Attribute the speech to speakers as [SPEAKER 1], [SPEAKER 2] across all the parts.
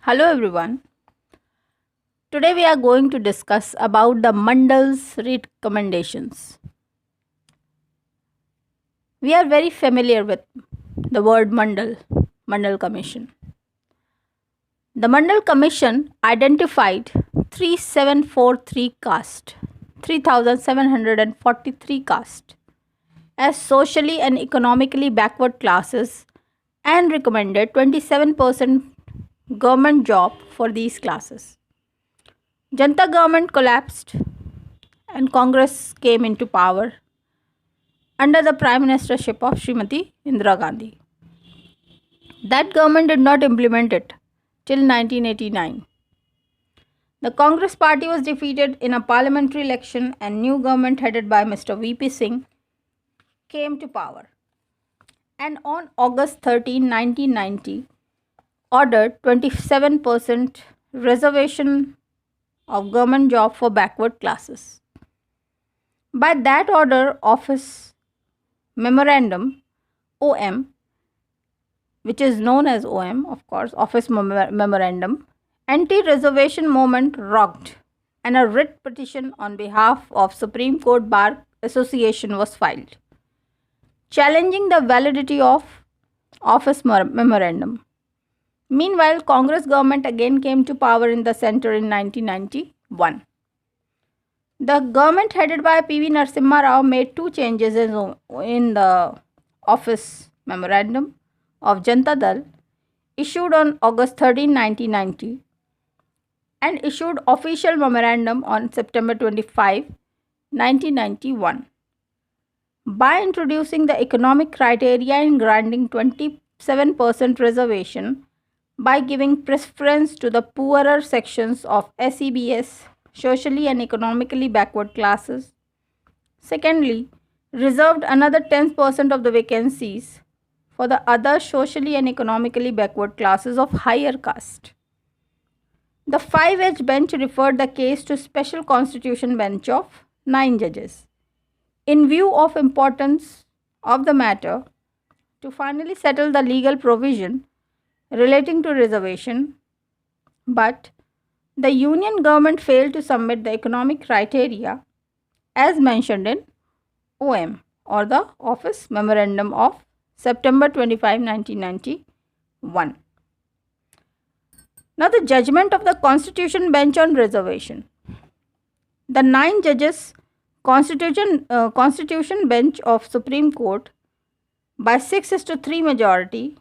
[SPEAKER 1] Hello everyone. Today we are going to discuss about the Mandal's recommendations. We are very familiar with the word Mandal Commission. The Mandal Commission identified 3743 caste, 3743 caste as socially and economically backward classes and recommended 27% government job for these classes. Janta government collapsed and Congress came into power under the Prime Ministership of Srimati Indira Gandhi. That government did not implement it till 1989. The Congress party was defeated in a parliamentary election and new government headed by Mr. VP Singh came to power. And on August 13, 1990, ordered 27% reservation of government job for backward classes. By that order, Office Memorandum OM, which is known as OM, of course, Office Memorandum, anti-reservation movement rocked and a writ petition on behalf of Supreme Court Bar Association was filed, challenging the validity of Office Memorandum. Meanwhile, Congress government again came to power in the center in 1991. The government headed by P.V. Narasimha Rao made two changes in the Office Memorandum of Janata Dal issued on August 13, 1990 and issued official memorandum on September 25, 1991. By introducing the economic criteria in granting 27% reservation by giving preference to the poorer sections of SEBS, socially and economically backward classes. Secondly, reserved another 10% of the vacancies for the other socially and economically backward classes of higher caste. The 5H bench referred the case to Special Constitution Bench of 9 judges. In view of importance of the matter, to finally settle the legal provision relating to reservation, but the union government failed to submit the economic criteria as mentioned in OM or the Office Memorandum of September 25, 1991. Now, the judgment of the Constitution Bench on reservation. The 9 judges Constitution Bench of Supreme Court by 6:3 majority,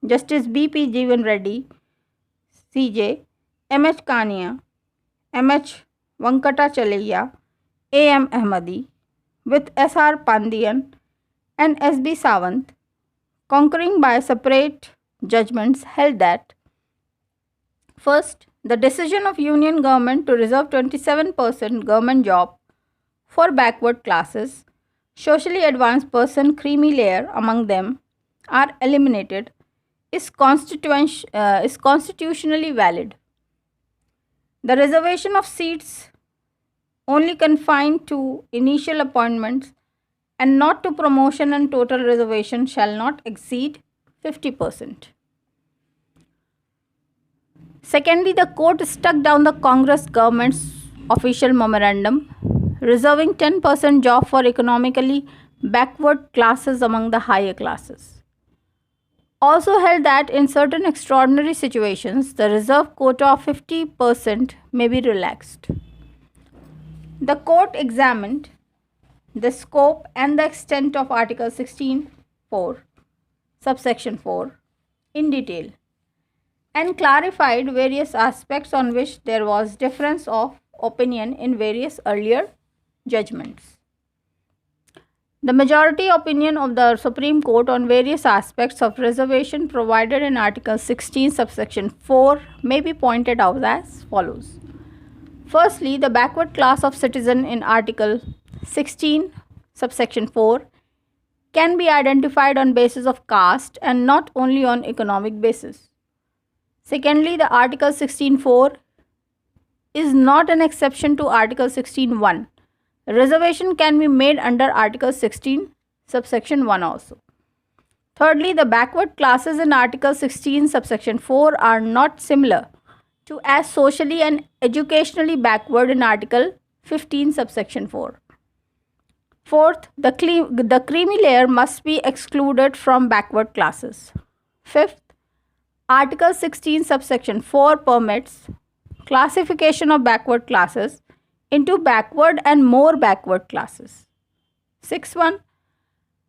[SPEAKER 1] Justice B.P. Jeevan Reddy, C.J., M.H. Kania, M.H. Venkatachalaya, A.M. Ahmadi, with S.R. Pandian and S.B. Sawant, concurring by separate judgments, held that first, the decision of Union government to reserve 27% government job for backward classes, socially advanced person, creamy layer among them, are eliminated is constitutionally valid. The reservation of seats only confined to initial appointments and not to promotion and total reservation shall not exceed 50%. Secondly, the court struck down the Congress government's official memorandum reserving 10% job for economically backward classes among the higher classes. Also held that in certain extraordinary situations, the reserve quota of 50% may be relaxed. The court examined the scope and the extent of Article 16(4), subsection 4, in detail and clarified various aspects on which there was difference of opinion in various earlier judgments. The majority opinion of the Supreme Court on various aspects of reservation provided in Article 16, subsection 4 may be pointed out as follows. Firstly, the backward class of citizen in Article 16, subsection 4 can be identified on basis of caste and not only on economic basis. Secondly, the Article 16(4) is not an exception to Article 16(1). Reservation can be made under Article 16, subsection 1 also. Thirdly, the backward classes in Article 16, subsection 4 are not similar to as socially and educationally backward in Article 15, subsection 4. Fourth, the creamy layer must be excluded from backward classes. Fifth, Article 16, subsection 4 permits classification of backward classes into backward and more backward classes. Sixth one,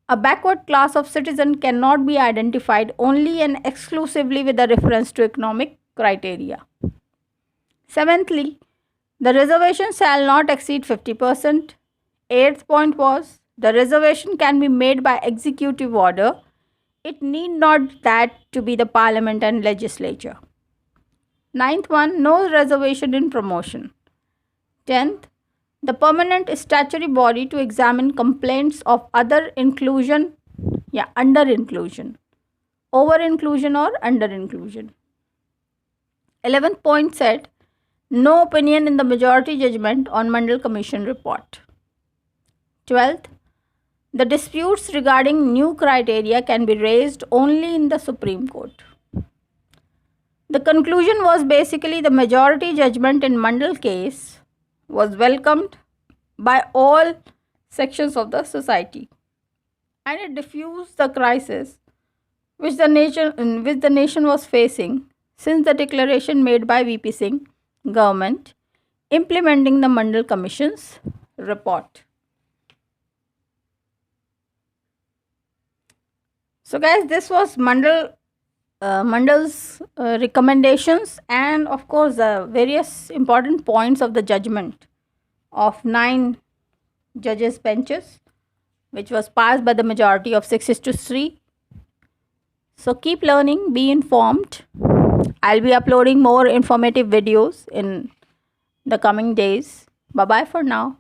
[SPEAKER 1] a backward class of citizen cannot be identified only and exclusively with a reference to economic criteria. Seventhly, the reservation shall not exceed 50%. Eighth point was, the reservation can be made by executive order. It need not that to be the parliament and legislature. Ninth one, no reservation in promotion. 10th, the permanent statutory body to examine complaints of under inclusion, over inclusion or under inclusion. 11th point said, no opinion in the majority judgment on Mandal Commission report. 12th, the disputes regarding new criteria can be raised only in the Supreme Court. The conclusion was basically the majority judgment in Mandal case was welcomed by all sections of the society, and it diffused the crisis which the nation was facing since the declaration made by VP Singh government implementing the Mandal Commission's report. So guys, this was Mandal's recommendations and of course the various important points of the judgment of 9 judges benches, which was passed by the majority of 6:3. So keep learning, be informed. I'll be uploading more informative videos in the coming days. Bye bye for now.